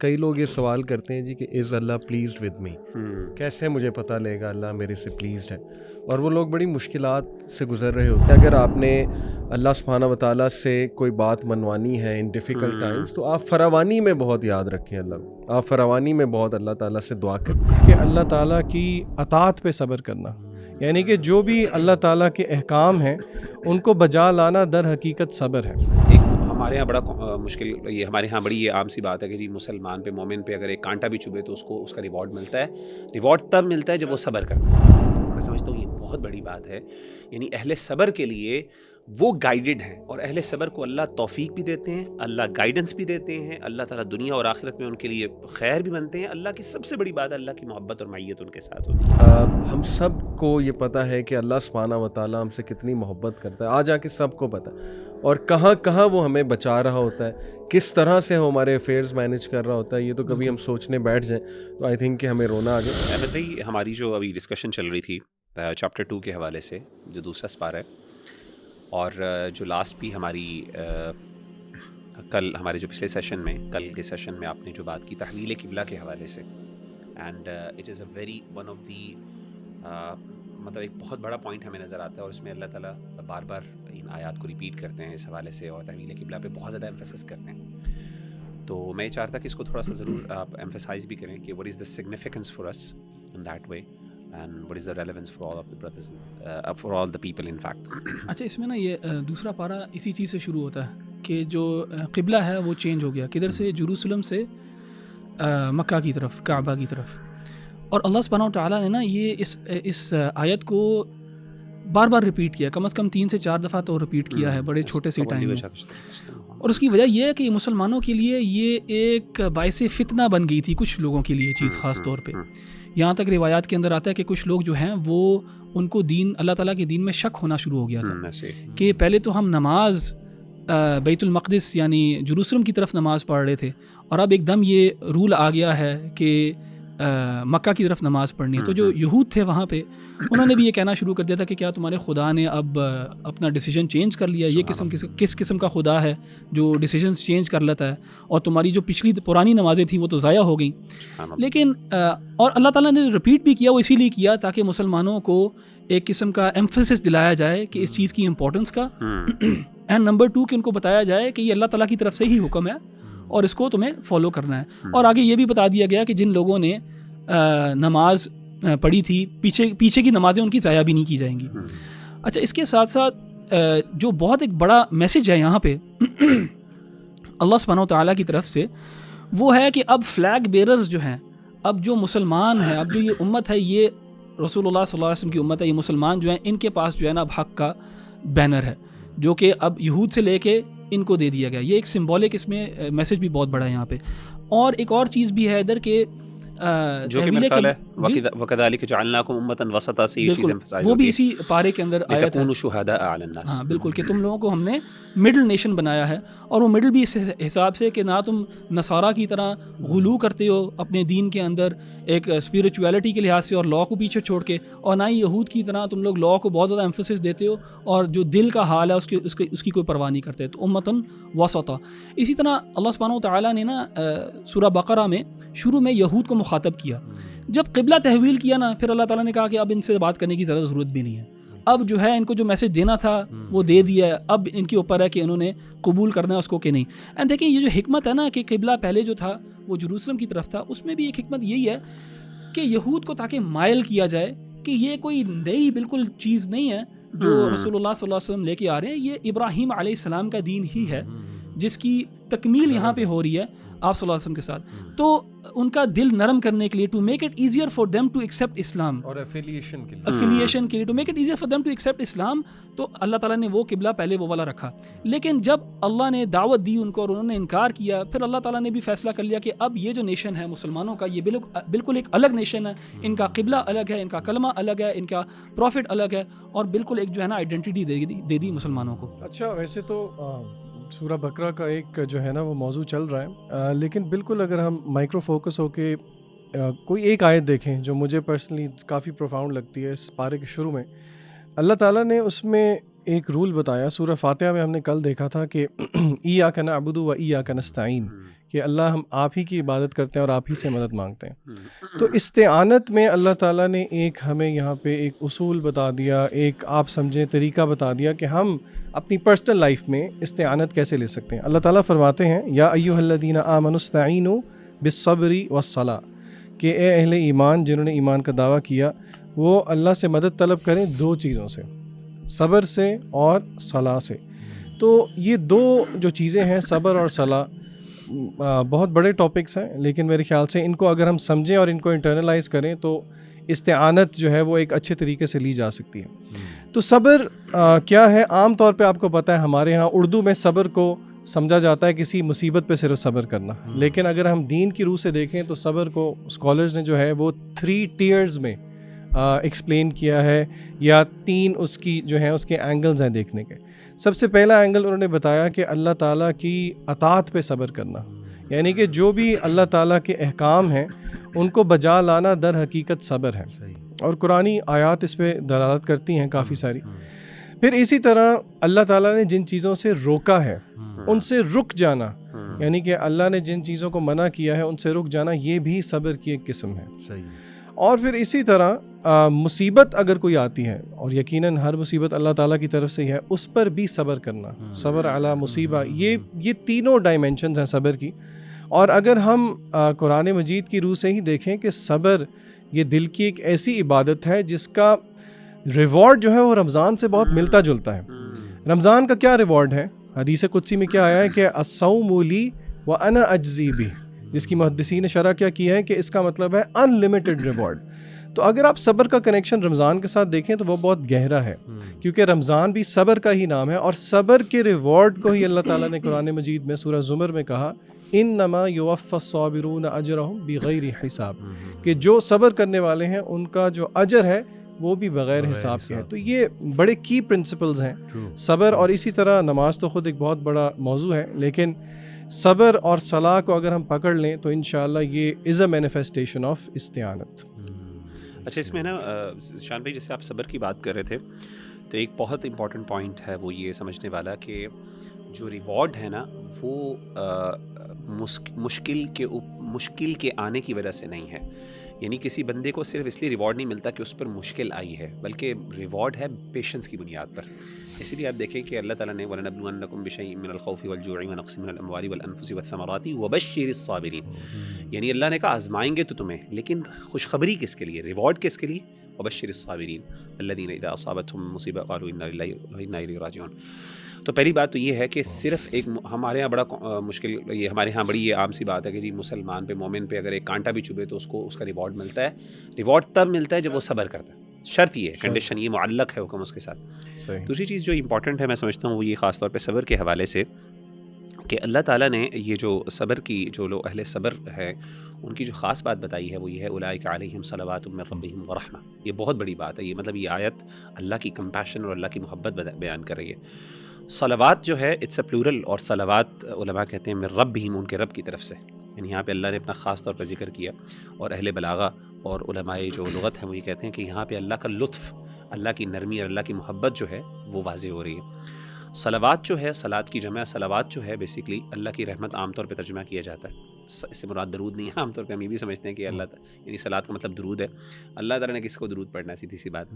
کئی لوگ یہ سوال کرتے ہیں جی کہ از اللہ پلیزڈ ود می، کیسے مجھے پتہ لے گا اللہ میرے سے پلیزڈ ہے؟ اور وہ لوگ بڑی مشکلات سے گزر رہے ہوتے ہیں. اگر آپ نے اللہ سبحانہ و تعالیٰ سے کوئی بات منوانی ہے ان ڈیفیکلٹ ٹائمز، تو آپ فراوانی میں بہت یاد رکھیں اللہ کو، آپ فراوانی میں بہت اللہ تعالیٰ سے دعا کریں کہ اللہ تعالیٰ کی اطاعت پہ صبر کرنا، یعنی کہ جو بھی اللہ تعالیٰ کے احکام ہیں ان کو بجا لانا در حقیقت صبر ہے. ہمارے یہاں بڑا مشکل، یہ ہمارے یہاں بڑی یہ عام سی بات ہے کہ جی مسلمان پہ، مومن پہ اگر ایک کانٹا بھی چبھے تو اس کو اس کا ریوارڈ ملتا ہے. ریوارڈ تب ملتا ہے جب وہ صبر کرتا ہے. میں سمجھتا ہوں یہ بہت بڑی بات ہے. یعنی اہل صبر کے لیے وہ گائیڈڈ ہیں، اور اہل صبر کو اللہ توفیق بھی دیتے ہیں، اللہ گائیڈنس بھی دیتے ہیں، اللہ تعالیٰ دنیا اور آخرت میں ان کے لیے خیر بھی بنتے ہیں. اللہ کی سب سے بڑی بات ہے اللہ کی محبت اور معیت ان کے ساتھ ہوتی ہے. ہم سب کو یہ پتہ ہے کہ اللہ سبحانہ و تعالیٰ ہم سے کتنی محبت کرتا ہے، آ کے سب کو پتہ ہے، اور کہاں کہاں وہ ہمیں بچا رہا ہوتا ہے، کس طرح سے ہمارے افیئرز مینیج کر رہا ہوتا ہے. یہ تو کبھی ہم سوچنے بیٹھ جائیں تو آئی تھنک کہ ہمیں رونا آ گیا. احمد بھائی، ہماری جو ابھی ڈسکشن چل رہی تھی چیپٹر 2 کے حوالے سے، جو دوسرا سپارہ ہے، اور جو لاسٹ بھی ہماری کل ہمارے جو پچھلے سیشن میں، کل کے سیشن میں آپ نے جو بات کی تحویل قبلہ کے حوالے سے، and it is a very one of the مطلب ایک بہت بڑا پوائنٹ ہمیں نظر آتا ہے، اور اس میں اللہ تعالیٰ بار بار ان آیات کو ریپیٹ کرتے ہیں اس حوالے سے، اور تحویل قبلہ پہ بہت زیادہ ایمفیسس کرتے ہیں. تو میں یہ چاہتا کہ اس کو تھوڑا سا ضرور آپ ایمفیسائز بھی کریں کہ what is the significance for us in that way and what is the relevance for all of the brothers for all the people in fact. اچھا، اس میں نا یہ دوسرا پارہ اسی چیز سے شروع ہوتا ہے کہ جو قبلہ ہے وہ چینج ہو گیا، کدھر سے؟ جروسلم سے مکہ کی طرف، کعبہ کی طرف. اور اللہ سبحانہ و تعالیٰ نے نا یہ اس آیت کو بار بار ریپیٹ کیا، کم از کم 3 سے 4 دفعہ تو ریپیٹ کیا ہے بڑے چھوٹے سے ٹائم میں. اور اس کی وجہ یہ ہے کہ مسلمانوں کے لیے یہ ایک باعث فتنہ بن گئی تھی، کچھ لوگوں کے لیے چیز خاص طور پہ. یہاں تک روایات کے اندر آتا ہے کہ کچھ لوگ جو ہیں وہ ان کو دین، اللہ تعالیٰ کے دین میں شک ہونا شروع ہو گیا تھا کہ پہلے تو ہم نماز بیت المقدس یعنی جروسلم کی طرف نماز پڑھ رہے تھے، اور اب ایک دم یہ رول آ گیا ہے کہ مکہ کی طرف نماز پڑھنی ہے. تو جو یہود تھے وہاں پہ، انہوں نے بھی یہ کہنا شروع کر دیا تھا کہ کیا تمہارے خدا نے اب اپنا ڈیسیجن چینج کر لیا؟ یہ کس قسم کا خدا ہے جو ڈیسیجنز چینج کر لیتا ہے، اور تمہاری جو پرانی نمازیں تھیں وہ تو ضائع ہو گئیں. لیکن اور اللہ تعالیٰ نے ریپیٹ بھی کیا، وہ اسی لیے کیا تاکہ مسلمانوں کو ایک قسم کا ایمفیسس دلایا جائے کہ اس چیز کی امپورٹنس کا، اینڈ نمبر 2 کہ ان کو بتایا جائے کہ یہ اللہ تعالیٰ کی طرف سے ہی حکم ہے اور اس کو تمہیں فالو کرنا ہے. اور آگے یہ بھی بتا دیا گیا کہ جن لوگوں نے نماز پڑھی تھی، پیچھے کی نمازیں ان کی ضائع بھی نہیں کی جائیں گی. اچھا، اس کے ساتھ ساتھ جو بہت ایک بڑا میسج ہے یہاں پہ اللہ سبحانہ و تعالیٰ کی طرف سے، وہ ہے کہ اب فلیگ بیررز جو ہیں، اب جو مسلمان ہیں، اب جو یہ امت ہے، یہ رسول اللہ صلی اللہ علیہ وسلم کی امت ہے، یہ مسلمان جو ہیں، ان کے پاس جو ہے نا اب حق کا بینر ہے، جو کہ اب یہود سے لے کے ان کو دے دیا گیا. یہ ایک سمبولک اس میں میسج بھی بہت بڑا ہے یہاں پہ. اور ایک اور چیز بھی ہے ادھر کہ جو کہ میرا خیال ہے وَكَذَلِكَ جَعَلْنَاكُمْ أُمَّةً وَسَطًا سے یہ چیز ایمفسائز وہ بھی اسی پارے کے اندر آیت ہے، لِتَكُونُوا شُهَدَاءَ عَلَى النَّاسِ. ہاں بالکل، کہ تم لوگوں کو ہم نے مڈل نیشن بنایا ہے. اور وہ مڈل بھی اس حساب سے کہ نہ تم نصارہ کی طرح غلو کرتے ہو اپنے دین کے اندر ایک اسپریچویلٹی کے لحاظ سے اور لا کو پیچھے چھوڑ کے، اور نہ ہی یہود کی طرح تم لوگ لا کو بہت زیادہ ایمفسس دیتے ہو اور جو دل کا حال ہے اس کی کوئی پرواہ نہیں کرتے. تو امتن وسطا. اسی طرح اللہ سبحانہ و تعالیٰ نے نا سورہ بقرہ میں شروع میں یہود کو مخاطب کیا. جب قبلہ تحویل کیا نا، پھر اللہ تعالیٰ نے کہا کہ اب ان سے بات کرنے کی زیادہ ضرورت بھی نہیں ہے. اب جو ہے ان کو جو میسج دینا تھا وہ دے دیا ہے، اب ان کے اوپر ہے کہ انہوں نے قبول کرنا ہے اس کو کہ نہیں. اینڈ دیکھیں یہ جو حکمت ہے نا کہ قبلہ پہلے جو تھا وہ جروسلم کی طرف تھا، اس میں بھی ایک حکمت یہی ہے کہ یہود کو تاکہ مائل کیا جائے کہ یہ کوئی نئی بالکل چیز نہیں ہے جو رسول اللہ صلی اللہ علیہ وسلم لے کے آ رہے ہیں، یہ ابراہیم علیہ السلام کا دین ہی ہے جس کی تکمیل یہاں پہ ہو رہی ہے آپ صلی اللہ علیہ وسلم کے ساتھ. تو ان کا دل نرم کرنے کے لیے، to make it easier for them to accept Islam, اور ایفیلیشن کے لیے to make it easier for them to accept Islam, تو اللہ تعالیٰ نے وہ قبلہ پہلے وہ والا رکھا. لیکن جب اللہ نے دعوت دی ان کو اور انہوں نے انکار کیا، پھر اللہ تعالیٰ نے بھی فیصلہ کر لیا کہ اب یہ جو نیشن ہے مسلمانوں کا، یہ بالکل ایک الگ نیشن ہے. ان کا قبلہ الگ ہے، ان کا کلمہ الگ ہے، ان کا پروفٹ الگ ہے، اور بالکل ایک جو ہے نا آئیڈینٹی دے دی مسلمانوں کو. اچھا، ویسے تو سورہ بقرہ کا ایک جو ہے نا وہ موضوع چل رہا ہے، لیکن بالکل اگر ہم مائکرو فوکس ہو کے کوئی ایک آیت دیکھیں جو مجھے پرسنلی کافی پروفاؤنڈ لگتی ہے اس پارے کے شروع میں، اللہ تعالیٰ نے اس میں ایک رول بتایا سورہ فاتحہ میں، ہم نے کل دیکھا تھا کہ ایاک نعبد و ایاک نستعین، کہ اللہ ہم آپ ہی کی عبادت کرتے ہیں اور آپ ہی سے مدد مانگتے ہیں. تو استعانت میں اللہ تعالیٰ نے ایک ہمیں یہاں پہ ایک اصول بتا دیا، ایک آپ سمجھیں طریقہ بتا دیا کہ ہم اپنی پرسنل لائف میں استعانت کیسے لے سکتے ہیں. اللہ تعالیٰ فرماتے ہیں یا ایھا الذین آمنوا استعینوا بالصبر والصلاۃ، کہ اے اہل ایمان جنہوں نے ایمان کا دعویٰ کیا وہ اللہ سے مدد طلب کریں دو چیزوں سے، صبر سے اور صلاح سے. تو یہ دو جو چیزیں ہیں صبر اور صلاح بہت بڑے ٹاپکس ہیں، لیکن میرے خیال سے ان کو اگر ہم سمجھیں اور ان کو انٹرنلائز کریں تو استعانت جو ہے وہ ایک اچھے طریقے سے لی جا سکتی ہے. تو صبر کیا ہے؟ عام طور پہ آپ کو پتہ ہے ہمارے ہاں اردو میں صبر کو سمجھا جاتا ہے کسی مصیبت پہ صرف صبر کرنا، لیکن اگر ہم دین کی روح سے دیکھیں تو صبر کو اسکالرز نے جو ہے وہ 3 ٹیئرز میں ایکسپلین کیا ہے، یا 3 اس کی جو ہیں اس کے اینگلز ہیں دیکھنے کے. سب سے پہلا اینگل انہوں نے بتایا کہ اللہ تعالیٰ کی اطاعت پہ صبر کرنا، یعنی کہ جو بھی اللہ تعالیٰ کے احکام ہیں ان کو بجا لانا در حقیقت صبر ہے، اور قرآنی آیات اس پہ دلالت کرتی ہیں کافی ساری. پھر اسی طرح اللہ تعالیٰ نے جن چیزوں سے روکا ہے ان سے رک جانا، یعنی کہ اللہ نے جن چیزوں کو منع کیا ہے ان سے رک جانا، یہ بھی صبر کی ایک قسم ہے. اور پھر اسی طرح مصیبت اگر کوئی آتی ہے، اور یقیناً ہر مصیبت اللہ تعالیٰ کی طرف سے ہی ہے، اس پر بھی صبر کرنا، صبر علی مصیبہ، یہ تینوں ڈائمینشنز ہیں صبر کی. اور اگر ہم قرآن مجید کی روح سے ہی دیکھیں کہ صبر یہ دل کی ایک ایسی عبادت ہے جس کا ریوارڈ جو ہے وہ رمضان سے بہت ملتا جلتا ہے. رمضان کا کیا ریوارڈ ہے؟ حدیث قدسی میں کیا آیا ہے کہ الصوم لی وانا اجزی بہ، جس کی محدثین نے شرح کیا کی ہے کہ اس کا مطلب ہے ان لمیٹڈ ریوارڈ. تو اگر آپ صبر کا کنیکشن رمضان کے ساتھ دیکھیں تو وہ بہت گہرا ہے، کیونکہ رمضان بھی صبر کا ہی نام ہے، اور صبر کے ریوارڈ کو ہی اللہ تعالیٰ نے قرآن مجید میں سورہ زمر میں کہا انما یوفی الصابرون اجرہم بغیر حساب، کہ جو صبر کرنے والے ہیں ان کا جو اجر ہے وہ بھی بغیر حساب کے ہے. تو یہ بڑے کی پرنسپلز ہیں صبر. اور اسی طرح نماز تو خود ایک بہت بڑا موضوع ہے، لیکن صبر اور صلاح کو اگر ہم پکڑ لیں تو انشاءاللہ یہ از اے مینیفیسٹیشن آف استعانت. اچھا، اس میں نا شان بھائی جیسے آپ صبر کی بات کر رہے تھے تو ایک بہت امپورٹنٹ پوائنٹ ہے وہ یہ سمجھنے والا کہ جو ریوارڈ ہے نا وہ مشکل کے آنے کی وجہ سے نہیں ہے. یعنی کسی بندے کو صرف اس لیے ریوارڈ نہیں ملتا کہ اس پر مشکل آئی ہے، بلکہ ریوارڈ ہے پیشنس کی بنیاد پر. اسی لیے آپ دیکھیں کہ اللہ تعالیٰ نے وَلَنَبْلُوَنَّكُمْ بِشَيْءٍ مِّنَ الْخَوْفِ وَالْجُوعِ وَنَقْصٍ مِّنَ الْأَمْوَالِ وَالْأَنفُسِ وَالثَّمَرَاتِ وَبَشِّرِ الصَّابِرِينَ. یعنی اللہ نے کہا آزمائیں گے تو تمہیں، لیکن خوشخبری کس کے لیے، ریوارڈ کس کے لیے؟ وَبَشِّرِ الصَّابِرِينَ الَّذِينَ إِذَا أَصَابَتْهُمْ مُصِيبَةٌ قَالُوا إِنَّا لِلَّهِ وَإِنَّا إِلَيْهِ رَاجِعُونَ. تو پہلی بات تو یہ ہے کہ صرف ایک ہمارے ہاں بڑا مشکل، یہ ہمارے ہاں بڑی یہ عام سی بات ہے کہ جی مسلمان پہ مومن پہ اگر ایک کانٹا بھی چبھے تو اس کو اس کا ریوارڈ ملتا ہے. ریوارڈ تب ملتا ہے جب وہ صبر کرتا ہے. شرط یہ ہے، کنڈیشن یہ معلق ہے حکم اس کے ساتھ. دوسری چیز جو امپورٹنٹ ہے میں سمجھتا ہوں وہ یہ خاص طور پہ صبر کے حوالے سے کہ اللہ تعالیٰ نے یہ جو صبر کی جو لوگ اہل صبر ہے ان کی جو خاص بات بتائی ہے وہ یہ ہے اولئک علیہم صلوات من ربہم ورحمہ. یہ بہت بڑی بات ہے، یہ مطلب یہ آیت اللہ کی کمپیشن اور اللہ کی محبت بیان کر رہی ہے. صلوات جو ہے اٹس اے پلورل، اور صلوات علماء کہتے ہیں من ربہم، ان کے رب کی طرف سے. یعنی یہاں پہ اللہ نے اپنا خاص طور پر ذکر کیا، اور اہل بلاغہ اور علماء جو لغت ہیں وہ یہ کہتے ہیں کہ یہاں پہ اللہ کا لطف، اللہ کی نرمی اور اللہ کی محبت جو ہے وہ واضح ہو رہی ہے. صلوات جو ہے، صلات کی جمع صلوات جو ہے بیسکلی اللہ کی رحمت عام طور پہ ترجمہ کیا جاتا ہے. اس سے مراد درود نہیں ہے. عام طور پہ ہم یہ بھی سمجھتے ہیں کہ اللہ یعنی صلات کا مطلب درود ہے. اللہ تعالیٰ نے کس کو درود پڑھنا ہے، سیدھی سی بات.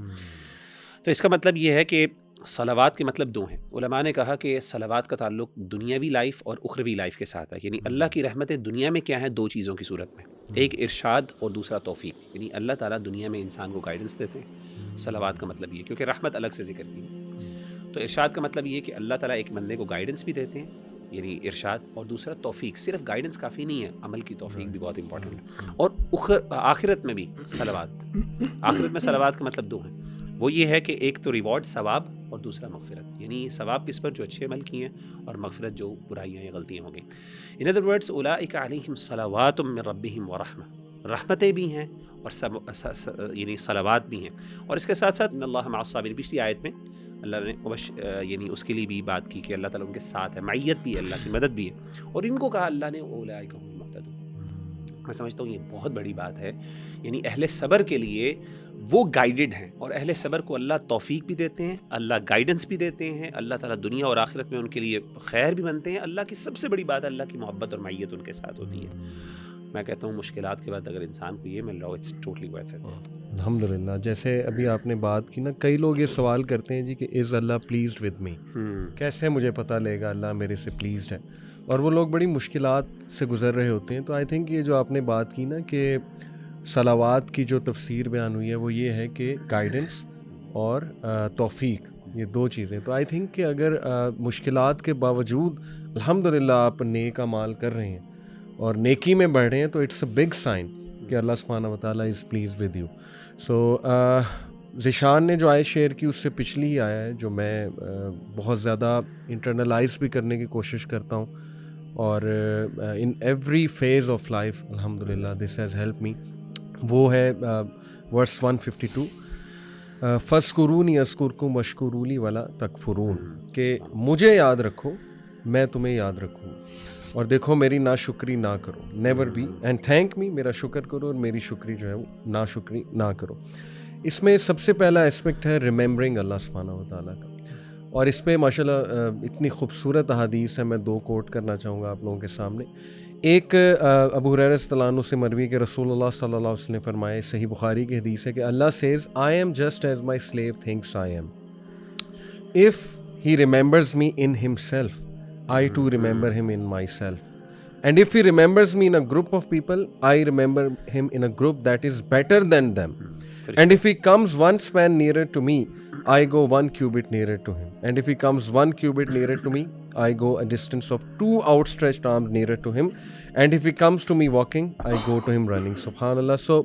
تو اس کا مطلب یہ ہے کہ صلوات کے مطلب 2 ہیں. علماء نے کہا کہ صلوات کا تعلق دنیاوی لائف اور اخروی لائف کے ساتھ ہے. یعنی اللہ کی رحمتیں دنیا میں کیا ہیں؟ 2 چیزوں کی صورت میں، ایک ارشاد اور دوسرا توفیق. یعنی اللہ تعالیٰ دنیا میں انسان کو گائیڈنس دیتے ہیں. صلوات کا مطلب یہ، کیونکہ رحمت الگ سے ذکر کی. تو ارشاد کا مطلب یہ کہ اللہ تعالیٰ ایک بندے کو گائیڈنس بھی دیتے ہیں، یعنی ارشاد، اور دوسرا توفیق. صرف گائیڈنس کافی نہیں ہے، عمل کی توفیق بھی بہت امپورٹنٹ ہے. اور آخرت میں بھی صلوات، آخرت میں صلوات کا مطلب 2 ہیں. وہ یہ ہے کہ ایک تو ریوارڈ ثواب اور دوسرا مغفرت. یعنی ثواب کس پر؟ جو اچھے عمل کیے ہیں، اور مغفرت جو برائیاں یا غلطیاں ہو گئیں. ان ادر ورڈس اولئک علیہم صلوات من ربہم ورحمہ، رحمتیں بھی ہیں اور یعنی صلوات بھی ہیں. اور اس کے ساتھ ساتھ ان اللہ مع الصابرین، پچھلی آیت میں اللہ نے یعنی اس کے لیے بھی بات کی کہ اللہ تعالیٰ ان کے ساتھ ہے، معیت بھی ہے، اللہ کی مدد بھی ہے. اور ان کو کہا اللہ نے اولئک هم المهتدون. میں سمجھتا ہوں یہ بہت بڑی بات ہے. یعنی اہل صبر کے لیے وہ گائیڈڈ ہیں, اور اہل صبر کو اللہ توفیق بھی دیتے ہیں, اللہ گائیڈنس بھی دیتے ہیں, اللہ تعالیٰ دنیا اور آخرت میں ان کے لیے خیر بھی بنتے ہیں. اللہ کی سب سے بڑی بات اللہ کی محبت اور معیت ان کے ساتھ ہوتی ہے. میں کہتا ہوں مشکلات کے بعد اگر انسان کو یہ مل رہا ہو, اٹس ٹوٹلی ورتھ اٹ. الحمدللہ. جیسے ابھی آپ نے بات کی نا, کئی لوگ یہ سوال کرتے ہیں جی کہ از اللہ پلیزڈ ود می, کیسے مجھے پتہ لے گا اللہ میرے سے پلیزڈ ہے, اور وہ لوگ بڑی مشکلات سے گزر رہے ہوتے ہیں. تو آئی تھنک یہ جو آپ نے بات کی نا کہ صلوات کی جو تفسیر بیان ہوئی ہے وہ یہ ہے کہ گائیڈنس اور توفیق, یہ دو چیزیں. تو آئی تھنک کہ اگر مشکلات کے باوجود الحمدللہ آپ نیک اعمال کر رہے ہیں اور نیکی میں بڑھ رہے ہیں, تو اٹس اے بگ سائن کہ اللہ سبحانہ و تعالیٰ از پلیز ود یو. سو ذیشان نے جو آیت شیئر کی اس سے پچھلی ہی آیا ہے جو میں بہت زیادہ انٹرنلائز بھی کرنے کی کوشش کرتا ہوں, اور in every phase of life الحمدللہ دس ہیز ہیلپ می. وہ ہے ورس 152, فَاذْكُرُونِي أَذْكُرْكُمْ وَاشْكُرُوا لِي وَلَا تَكْفُرُونَ, کہ مجھے یاد رکھو میں تمہیں یاد رکھوں, اور دیکھو میری ناشکری نہ کرو. Never be and thank me, میرا شکر کرو اور میری شکری جو ہے وہ ناشکری نہ کرو. اس میں سب سے پہلا اسپیکٹ ہے ریممبرنگ اللہ سبحانہ و تعالیٰ کا, اور اس پہ ماشاءاللہ اتنی خوبصورت احادیث ہے, میں دو کوٹ کرنا چاہوں گا آپ لوگوں کے سامنے. ایک ابو ہریرہ رضی اللہ عنہ سے مروی کہ رسول اللہ صلی اللہ علیہ وسلم نے فرمایا, صحیح بخاری کی حدیث ہے کہ Allah says I am just as my slave thinks I am, if he remembers me in himself I too remember him in myself, and if he remembers me in a group of people I remember him in a group that is better than them, and if he comes one span nearer to me I go 1 cubit nearer to him, and if he comes 1 cubit nearer to me I go a distance of 2 outstretched arms nearer to him, and if he comes to me walking I go to him running. subhanallah. So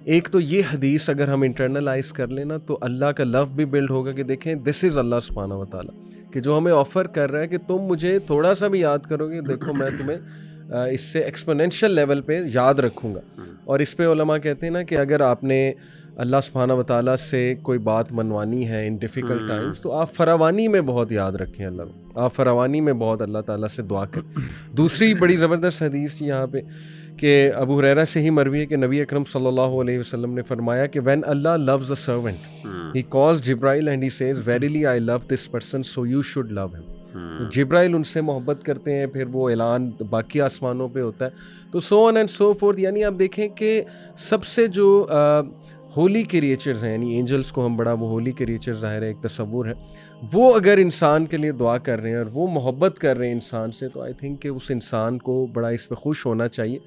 ایک تو یہ حدیث اگر ہم internalise کر لیں نا تو اللہ کا لو بھی بلڈ ہوگا کہ دیکھیں دس از اللہ سبحانہ و تعالیٰ, کہ جو ہمیں آفر کر رہا ہے کہ تم مجھے تھوڑا سا بھی یاد کرو گے, دیکھو میں تمہیں اس سے ایکسپونینشیل لیول پہ یاد رکھوں گا. اور اس پہ علماء کہتے ہیں نا کہ اگر آپ نے اللہ سبحانہ و تعالیٰ سے کوئی بات منوانی ہے ان ڈیفیکلٹ ٹائمز, تو آپ فراوانی میں بہت یاد رکھیں اللہ کو, آپ فراوانی میں بہت اللہ تعالیٰ سے دعا کریں. دوسری بڑی زبردست حدیث یہاں پہ کہ ابو ہریرہ سے ہی مروی ہے کہ نبی اکرم صلی اللہ علیہ وسلم نے فرمایا کہ when Allah loves a servant he calls Jibril and he says verily I love this person so you should love him. تو جبرائیل ان سے محبت کرتے ہیں, پھر وہ اعلان باقی آسمانوں پہ ہوتا ہے, تو so on and so forth. یعنی آپ دیکھیں کہ سب سے جو ہولی کریچرز ہیں, یعنی اینجلس کو ہم بڑا وہ ہولی کریچر ظاہر ہے ایک تصور ہے, وہ اگر انسان کے لیے دعا کر رہے ہیں اور وہ محبت کر رہے ہیں انسان سے, تو آئی تھنک کہ اس انسان کو بڑا اس پہ خوش ہونا چاہیے.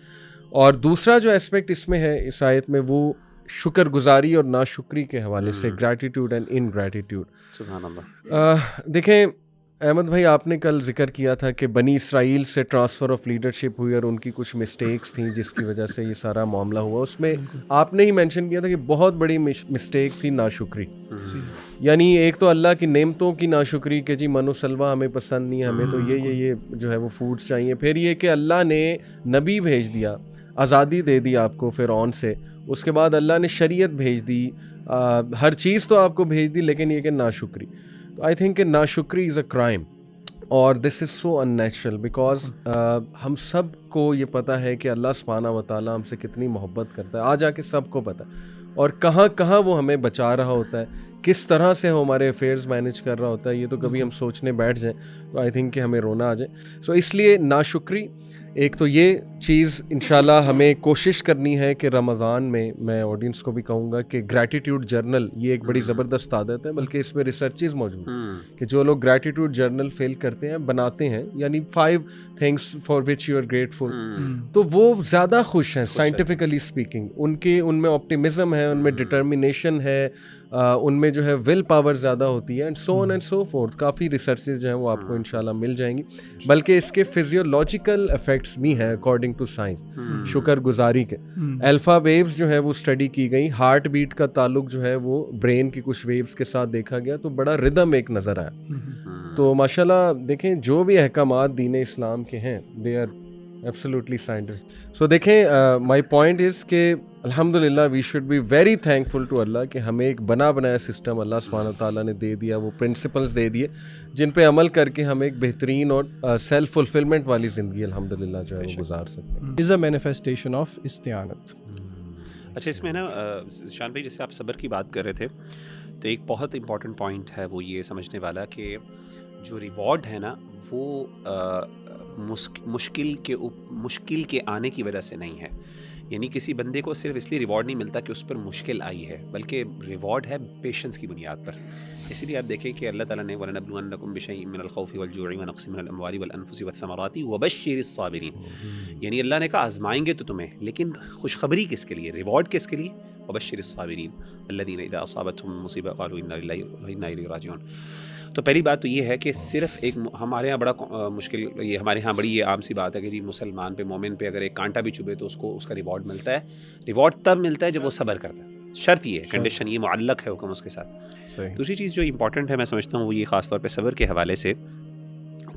اور دوسرا جو اسپیکٹ اس میں ہے اس آیت میں, وہ شکر گزاری اور ناشکری کے حوالے سے, گریٹیٹیوڈ اینڈ ان گریٹیٹیوڈ. سبحان اللہ. دیکھیں احمد بھائی, آپ نے کل ذکر کیا تھا کہ بنی اسرائیل سے ٹرانسفر آف لیڈرشپ ہوئی اور ان کی کچھ مسٹیکس تھیں جس کی وجہ سے یہ سارا معاملہ ہوا. اس میں آپ نے ہی مینشن کیا تھا کہ بہت بڑی مسٹیک تھی ناشکری. یعنی ایک تو اللہ کی نعمتوں کی ناشکری کہ جی من و سلوہ ہمیں پسند نہیں ہے, ہمیں تو یہ جو ہے وہ فوڈس چاہیے. پھر یہ کہ اللہ نے نبی بھیج دیا, آزادی دے دی آپ کو فرعون سے, اس کے بعد اللہ نے شریعت بھیج دی, ہر چیز تو آپ کو بھیج دی, لیکن یہ کہ ناشکری. تو آئی تھنک کہ ناشکری از اے کرائم, اور دس از سو ان نیچرل بیکاز ہم سب کو یہ پتہ ہے کہ اللہ سبحانہ و تعالیٰ ہم سے کتنی محبت کرتا ہے, آ جا کے سب کو پتہ ہے, اور کہاں کہاں وہ ہمیں بچا رہا ہوتا ہے, کس طرح سے وہ ہمارے افیئرز مینیج کر رہا ہوتا ہے. یہ تو کبھی ہم سوچنے بیٹھ جائیں تو آئی تھنک کہ ہمیں رونا آ جائے. سو اس لیے ناشکری ایک تو یہ چیز انشاءاللہ ہمیں کوشش کرنی ہے کہ رمضان میں آڈینس کو بھی کہوں گا کہ گریٹیٹیوڈ جرنل یہ ایک بڑی زبردست عادت ہے, بلکہ اس میں ریسرچز موجود ہیں کہ جو لوگ گریٹیٹیوڈ جرنل فیل کرتے ہیں, بناتے ہیں, یعنی 5 things for which you are grateful, تو وہ زیادہ خوش ہیں سائنٹیفکلی اسپیکنگ. ان میں آپٹیمزم ہے, ان میں ڈٹرمینیشن ہے, ان میں جو ہے ول پاور زیادہ ہوتی ہے, and so on and so forth. Coffee researches جو ہیں وہ آپ کو انشاءاللہ مل جائیں گی, بلکہ اس کے فزیولوجیکل افیکٹس بھی ہیں اکارڈنگ ٹو سائنس شکر گزاری کے. الفا ویوز جو ہے وہ اسٹڈی کی گئی, ہارٹ بیٹ کا تعلق جو ہے وہ برین کی کچھ ویوز کے ساتھ دیکھا گیا, تو بڑا ردم ایک نظر آیا. تو ماشاءاللہ دیکھیں جو بھی احکامات دین اسلام کے ہیں they are absolutely scientific. So دیکھیں مائی پوائنٹ از کہ الحمدللہ we should be very thankful to Allah کہ ہمیں ایک بنا بنایا سسٹم اللہ سبحانہ تعالیٰ نے دے دیا, وہ پرنسپلز دے دیے جن پہ عمل کر کے ہم ایک بہترین اور سیلف فلفلمنٹ والی زندگی الحمدللہ جو ہے وہ گزار سکتے ہیں. از اے مینیفیسٹیشن آف استعانت. اچھا, اس میں نا شان بھائی جیسے آپ صبر کی بات کر رہے تھے تو ایک بہت امپورٹنٹ پوائنٹ ہے وہ یہ سمجھنے والا کہ جو ریوارڈ ہے نا وہ مشکل کے آنے کی وجہ سے نہیں ہے. یعنی کسی بندے کو صرف اس لیے ریوارڈ نہیں ملتا کہ اس پر مشکل آئی ہے, بلکہ ریوارڈ ہے پیشنس کی بنیاد پر. اسی لیے آپ دیکھیں کہ اللہ تعالیٰ نے وَلَنَبْلُوَنَّكُمْ بِشَيْءٍ مِّنَ الْخَوْفِ وَالْجُوعِ وَنَقْصٍ مِّنَ الْأَمْوَالِ وَالْأَنفُسِ وَالثَّمَرَاتِ وَبَشِّرِ الصَّابِرِينَ. یعنی اللہ نے کہا آزمائیں گے تو تمہیں, لیکن خوشخبری کس کے لیے, ریوارڈ کس کے لیے؟ وَبَشِّرِ الصَّابِرِينَ الَّذِينَ إِذَا أَصَابَتْهُمْ مُصِيبَةٌ قَالُوا إِنَّا لِلَّهِ وَإِنَّا إِلَيْهِ رَاجِعُونَ. تو پہلی بات تو یہ ہے کہ صرف ایک ہمارے ہاں بڑا مشکل, یہ ہمارے ہاں بڑی یہ عام سی بات ہے کہ جی مسلمان پہ مومن پہ اگر ایک کانٹا بھی چبھے تو اس کا ریوارڈ ملتا ہے. ریوارڈ تب ملتا ہے جب وہ صبر کرتا ہے. شرط یہ ہے, کنڈیشن یہ معلق ہے حکم اس کے ساتھ. دوسری چیز جو امپورٹنٹ ہے میں سمجھتا ہوں وہ یہ خاص طور پہ صبر کے حوالے سے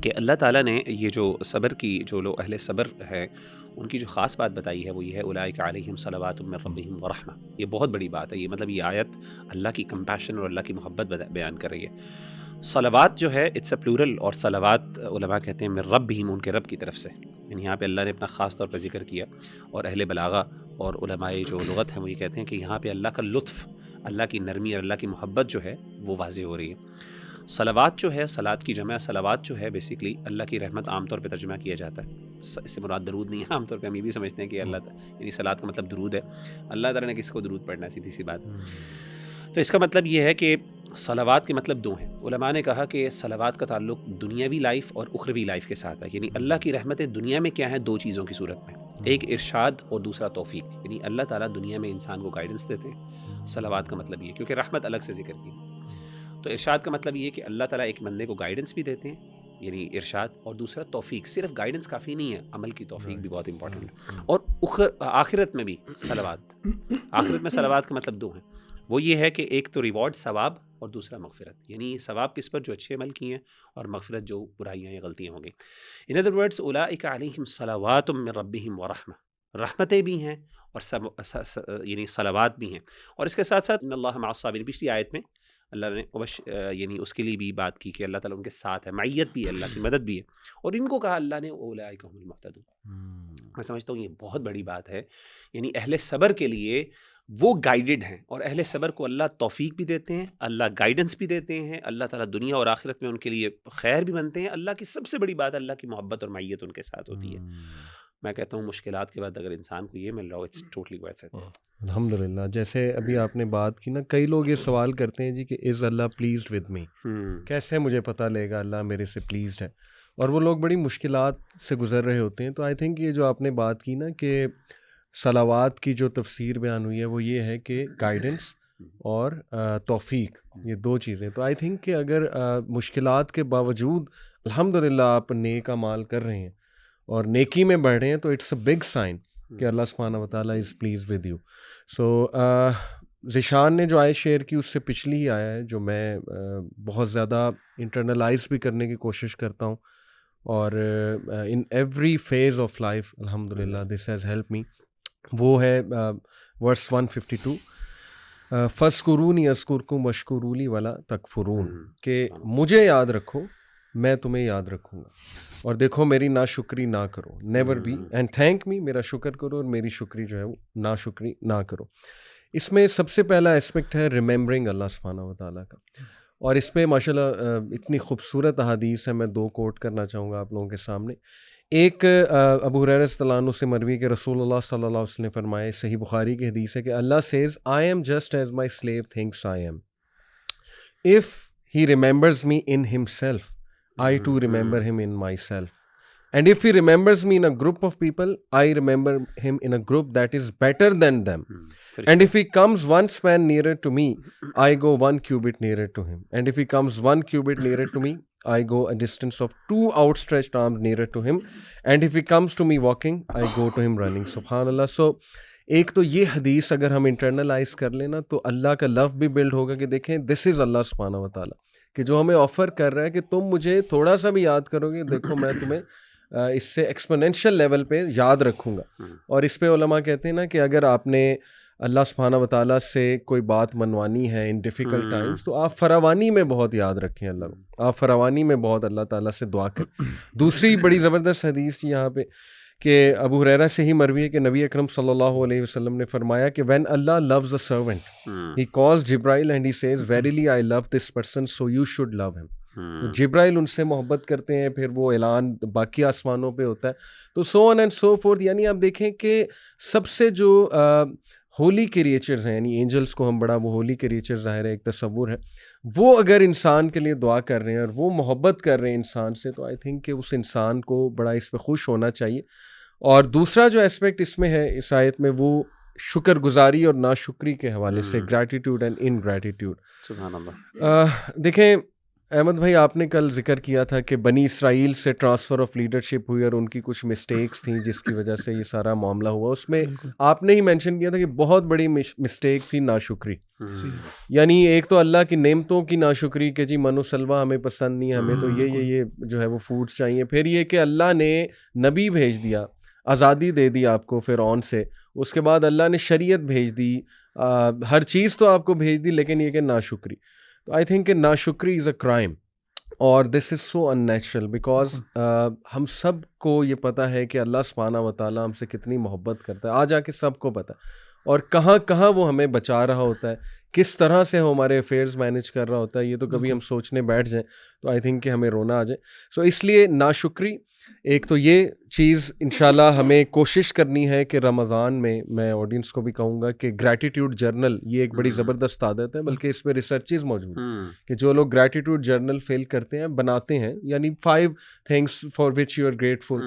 کہ اللہ تعالیٰ نے یہ جو صبر کی جو لوگ اہل صبر ہے ان کی جو خاص بات بتائی ہے وہ یہ ہے اولئک علیہم صلوات من ربہم ورحمہ. یہ بہت بڑی بات ہے, یہ مطلب یہ آیت اللہ کی کمپیشن اور اللہ کی محبت بیان کر رہی ہے. صلوات جو ہے اٹس اے پلورل, اور صلوات علماء کہتے ہیں من ربہم, ان کے رب کی طرف سے. یعنی یہاں پہ اللہ نے اپنا خاص طور پر ذکر کیا, اور اہل بلاغہ اور علماء جو لغت ہیں وہ یہ کہتے ہیں کہ یہاں پہ اللہ کا لطف, اللہ کی نرمی اور اللہ کی محبت جو ہے وہ واضح ہو رہی ہے. صلوات جو ہے, صلات کی جمع صلوات جو ہے بیسیکلی اللہ کی رحمت عام طور پہ ترجمہ کیا جاتا ہے. اس سے مراد درود نہیں ہے. عام طور پہ ہم یہ بھی سمجھتے ہیں کہ اللہ یعنی صلات کا مطلب درود ہے. اللہ تعالیٰ نے کس کو درود پڑھنا ہے, سیدھی سی بات. تو اس کا مطلب یہ ہے کہ صلوات کے مطلب دو ہیں. علماء نے کہا کہ صلوات کا تعلق دنیاوی لائف اور اخروی لائف کے ساتھ ہے. یعنی اللہ کی رحمتیں دنیا میں کیا ہیں, دو چیزوں کی صورت میں, ایک ارشاد اور دوسرا توفیق. یعنی اللہ تعالیٰ دنیا میں انسان کو گائیڈنس دیتے ہیں. صلوات کا مطلب یہ, کیونکہ رحمت الگ سے ذکر کی, تو ارشاد کا مطلب یہ کہ اللہ تعالیٰ ایک بندے کو گائیڈنس بھی دیتے ہیں, یعنی ارشاد, اور دوسرا توفیق. صرف گائیڈنس کافی نہیں ہے, عمل کی توفیق بھی بہت امپورٹنٹ ہے. اور آخرت میں بھی صلوات, آخرت میں صلوات کا مطلب دو ہیں. وہ یہ ہے کہ ایک تو ریوارڈ ثواب اور دوسرا مغفرت. یعنی ثواب کس پر, جو اچھے عمل کیے ہیں, اور مغفرت جو برائیاں یا غلطیاں ہوں گی. ان ادر ورڈس اولئک علیہم صلوات من ربہم ورحمہ, رحمتیں بھی ہیں اور یعنی صلوات بھی ہیں. اور اس کے ساتھ ساتھ ان اللہ مع الصابرین, پچھلی آیت میں اللہ نے یعنی اس کے لیے بھی بات کی کہ اللہ تعالیٰ ان کے ساتھ ہے, معیت بھی ہے, اللہ کی مدد بھی ہے. اور ان کو کہا اللہ نے اولئک هم المہتدون. میں سمجھتا ہوں یہ بہت بڑی بات ہے. یعنی اہل صبر کے لیے وہ گائیڈڈ ہیں, اور اہل صبر کو اللہ توفیق بھی دیتے ہیں, اللہ گائیڈنس بھی دیتے ہیں, اللہ تعالیٰ دنیا اور آخرت میں ان کے لیے خیر بھی بنتے ہیں. اللہ کی سب سے بڑی بات اللہ کی محبت اور معیت ان کے ساتھ ہوتی ہے. میں کہتا ہوں مشکلات کے بعد اگر انسان کو یہ مل رہا ہو, اٹس ٹوٹلی ورتھ اٹ. الحمدللہ. جیسے ابھی آپ نے بات کی نا, کئی لوگ یہ سوال کرتے ہیں جی کہ از اللہ پلیزڈ ود می, کیسے مجھے پتہ لے گا اللہ میرے سے پلیزڈ ہے, اور وہ لوگ بڑی مشکلات سے گزر رہے ہوتے ہیں. تو آئی تھنک یہ جو آپ نے بات کی نا کہ صلوات کی جو تفسیر بیان ہوئی ہے وہ یہ ہے کہ گائیڈنس اور توفیق, یہ دو چیزیں. تو آئی تھنک کہ اگر مشکلات کے باوجود الحمدللہ آپ نیک اعمال کر رہے ہیں اور نیکی میں بڑھ رہے ہیں, تو اٹس اے بگ سائن کہ اللہ سبحانہ و تعالیٰ از پلیز ود یو. سو ذیشان نے جو آیت شیئر کی اس سے پچھلی ہی آیا ہے جو میں بہت زیادہ انٹرنلائز بھی کرنے کی کوشش کرتا ہوں, اور in every phase of life الحمدللہ دس ہیز ہیلپ می. وہ ہے ورس 152, فَاذْكُرُونِی اذْكُرْکُم وَاشْکُرُوا لِی وَلَا تَکْفُرُونَ, کہ مجھے یاد رکھو میں تمہیں یاد رکھوں گا, اور دیکھو میری ناشکری نہ کرو, never be and thank me, میرا شکر کرو اور میری شکری جو ہے وہ ناشکری نہ کرو. اس میں سب سے پہلا اسپیکٹ ہے ریممبرنگ اللہ سبحانہ و تعالیٰ کا, اور اس پہ ماشاءاللہ اتنی خوبصورت احادیث ہے. میں دو کوٹ کرنا چاہوں گا آپ لوگوں کے سامنے. ایک ابو ہریرہ رضی اللہ عنہ سے مروی کہ رسول اللہ صلی اللہ علیہ وسلم نے فرمائے, صحیح بخاری کی حدیث ہے کہ Allah says I am just as my slave thinks I am, if he remembers me in himself I too remember him in myself. And if he remembers me in a group of people, I remember him in a group that is better than them. And if he comes one span nearer to me, I go 1 cubit nearer to him. And if he comes 1 cubit nearer to me, I go a distance of 2 outstretched arms nearer to him. And if he comes to me walking, I go to him running. SubhanAllah. So, ایک تو یہ حدیث اگر ہم internalise کر لینا تو اللہ کا لو بھی بلڈ ہوگا کہ دیکھیں دس از اللہ سبحانہ و تعالیٰ, کہ جو ہمیں آفر کر رہا ہے کہ تم مجھے تھوڑا سا بھی یاد کرو گے, دیکھو میں تمہیں اس سے ایکسپونینشیل لیول پہ یاد رکھوں گا. اور اس پہ علماء کہتے ہیں نا کہ اگر آپ نے اللہ سبحانہ و تعالیٰ سے کوئی بات منوانی ہے ان ڈیفیکلٹ ٹائمس تو آپ فراوانی میں بہت یاد رکھیں اللہ کو, آپ فراوانی میں بہت اللہ تعالیٰ سے دعا کریں. دوسری بڑی زبردست حدیث یہاں پہ کہ ابو ہریرہ سے ہی مروی ہے کہ نبی اکرم صلی اللہ علیہ وسلم نے فرمایا کہ when Allah loves a servant he calls Jibril and he says verily I love this person so you should love him. جبرائیل ان سے محبت کرتے ہیں, پھر وہ اعلان باقی آسمانوں پہ ہوتا ہے, تو so on and so forth. یعنی آپ دیکھیں کہ سب سے جو ہولی کریچرز ہیں, یعنی اینجلس کو ہم بڑا وہ ہولی کریچر ظاہر ہے ایک تصور ہے, وہ اگر انسان کے لیے دعا کر رہے ہیں اور وہ محبت کر رہے ہیں انسان سے, تو آئی تھنک کہ اس انسان کو بڑا اس پہ خوش ہونا چاہیے. اور دوسرا جو اسپیکٹ اس میں ہے اس آیت میں, وہ شکر گزاری اور ناشکری کے حوالے سے, گریٹیٹیوڈ اینڈ ان گریٹیٹیوڈ. سبحان اللہ. دیکھیں احمد بھائی, آپ نے کل ذکر کیا تھا کہ بنی اسرائیل سے ٹرانسفر آف لیڈرشپ ہوئی اور ان کی کچھ مسٹیکس تھیں جس کی وجہ سے یہ سارا معاملہ ہوا. اس میں آپ نے ہی مینشن کیا تھا کہ بہت بڑی مسٹیک تھی ناشکری. یعنی ایک تو اللہ کی نعمتوں کی ناشکری کہ جی من و سلوہ ہمیں پسند نہیں, ہمیں تو یہ جو ہے وہ فوڈس چاہیے. پھر یہ کہ اللہ نے نبی بھیج دیا, آزادی دے دی آپ کو فرعون سے, اس کے بعد اللہ نے شریعت بھیج دی, ہر چیز تو آپ کو بھیج دی, لیکن یہ کہ ناشکری. تو آئی تھنک کہ ناشکری از اے کرائم, اور دس از سو ان نیچرل بیکاز ہم سب کو یہ پتہ ہے کہ اللہ سبحانہ و تعالیٰ ہم سے کتنی محبت کرتا ہے, آ جا کے سب کو پتہ ہے, اور کہاں کہاں وہ ہمیں بچا رہا ہوتا ہے, کس طرح سے وہ ہمارے افیئرز مینیج کر رہا ہوتا ہے. یہ تو کبھی ہم سوچنے بیٹھ جائیں تو آئی تھنک کہ ہمیں رونا آ جائے. سو اس لیے ناشکری ایک تو یہ چیز انشاءاللہ ہمیں کوشش کرنی ہے کہ رمضان میں آڈینس کو بھی کہوں گا کہ گریٹیٹیوڈ جرنل یہ ایک بڑی زبردست عادت ہے, بلکہ اس میں ریسرچز موجود ہیں کہ جو لوگ گریٹیٹیوڈ جرنل فیل کرتے ہیں, بناتے ہیں, یعنی 5 things for which you are grateful,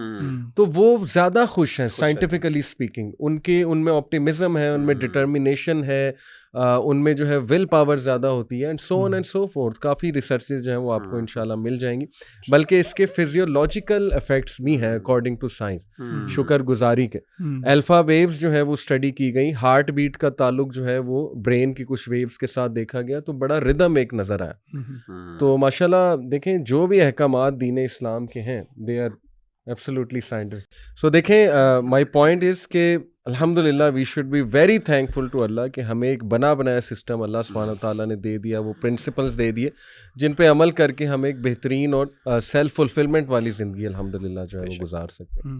تو وہ زیادہ خوش ہیں سائنٹیفکلی اسپیکنگ. ان میں آپٹیمزم ہے, ان میں ڈٹرمینیشن ہے, ان میں جو ہے ول پاور زیادہ ہوتی ہے, and so on and so forth. Coffee researches جو ہیں وہ آپ کو انشاءاللہ مل جائیں گی, بلکہ اس کے فزیولوجیکل افیکٹس بھی ہیں اکارڈنگ ٹو سائنس شکر گزاری کے. الفا ویوز جو ہے وہ اسٹڈی کی گئی, ہارٹ بیٹ کا تعلق جو ہے وہ برین کی کچھ ویوز کے ساتھ دیکھا گیا, تو بڑا ردم ایک نظر آیا. تو ماشاءاللہ دیکھیں جو بھی احکامات دین اسلام کے ہیں they are absolutely scientific. So دیکھیں مائی پوائنٹ از کہ الحمدللہ we should be very thankful to Allah کہ ہمیں ایک بنا بنایا سسٹم اللہ سبحانہ تعالیٰ نے دے دیا, وہ پرنسپلز دے دیے جن پہ عمل کر کے ہم ایک بہترین اور سیلف فلفلمنٹ والی زندگی الحمدللہ جو ہے وہ گزار سکتے ہیں.